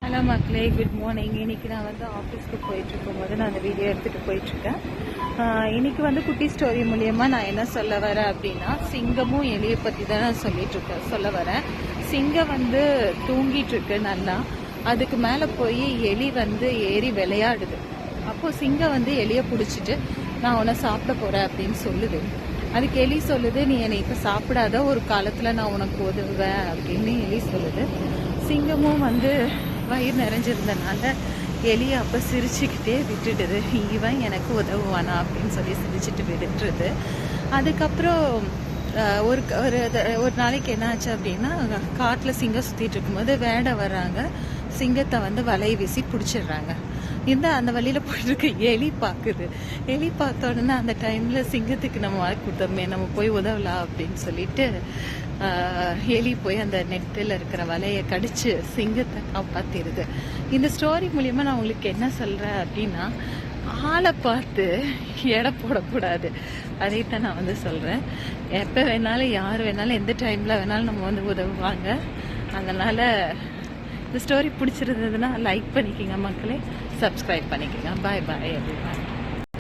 Hello மக்களே, good morning. இன்னைக்கு நான் ஆஃபீஸ்க்கு போயிட்டு இருக்கும்போது நான் அந்த வீடியோ எடுத்துகிட்டு போயிட்டுருக்கேன். இன்னைக்கு குட்டி ஸ்டோரி மூலியமாக நான் என்ன சொல்ல வரேன் அப்படின்னா, சிங்கமும் எலியை பற்றி தான் நான் சொல்ல வரேன். சிங்கம் தூங்கிட்டு இருக்கு நல்லா. அதுக்கு மேலே போய் எலி ஏறி விளையாடுது. அப்போது சிங்கம் எலியை பிடிச்சிட்டு நான் உன்னை சாப்பிட போகிறேன் அப்படின்னு சொல்லுது. அதுக்கு எலி சொல்லுது, நீ என்னை இப்போ சாப்பிடாத, ஒரு காலத்தில் நான் உனக்கு உதவுவேன் அப்படின்னு எலி சொல்லுது. சிங்கமும் வயிறு நிறைஞ்சிருந்தனால எலியை அப்போ சிரிச்சுக்கிட்டே விட்டுடுது. இவன் எனக்கு உதவுவானா அப்படின்னு சொல்லி சிரிச்சுட்டு விட்டுருது. அதுக்கப்புறம் ஒரு நாளைக்கு என்ன ஆச்சு அப்படின்னா, காட்டில் சிங்கம் சுற்றிட்டு இருக்கும்போது வேடை வர்றாங்க. சிங்கத்தை வலையை வீசி பிடிச்சிடுறாங்க. அந்த வழியில் போயிட்டுருக்கு. எலி பார்க்குது. எலி பார்த்த உடனே அந்த டைமில் சிங்கத்துக்கு நம்ம வாழ்க்கை கொடுத்தோமே, நம்ம போய் உதவலாம் அப்படின்னு சொல்லிட்டு எலி போய் அந்த நெட்டில் இருக்கிற வலையை கடிச்சு சிங்கத்தை காப்பாற்றிடுது. இந்த ஸ்டோரி மூலியமாக நான் உங்களுக்கு என்ன சொல்கிறேன் அப்படின்னா, ஆளை பார்த்து எடை போடக்கூடாது. அதைத்தான் நான் சொல்கிறேன். எப்போ வேணாலும் யார் வேணாலும் எந்த டைமில் வேணாலும் நம்ம உதவுவாங்க. அதனால் இந்த ஸ்டோரி பிடிச்சிருந்ததுன்னா லைக் பண்ணிக்கோங்க மக்களே, சப்ஸ்கிரைப் பண்ணிக்கோங்க. பாய் பாய் எவ்ரிவன்.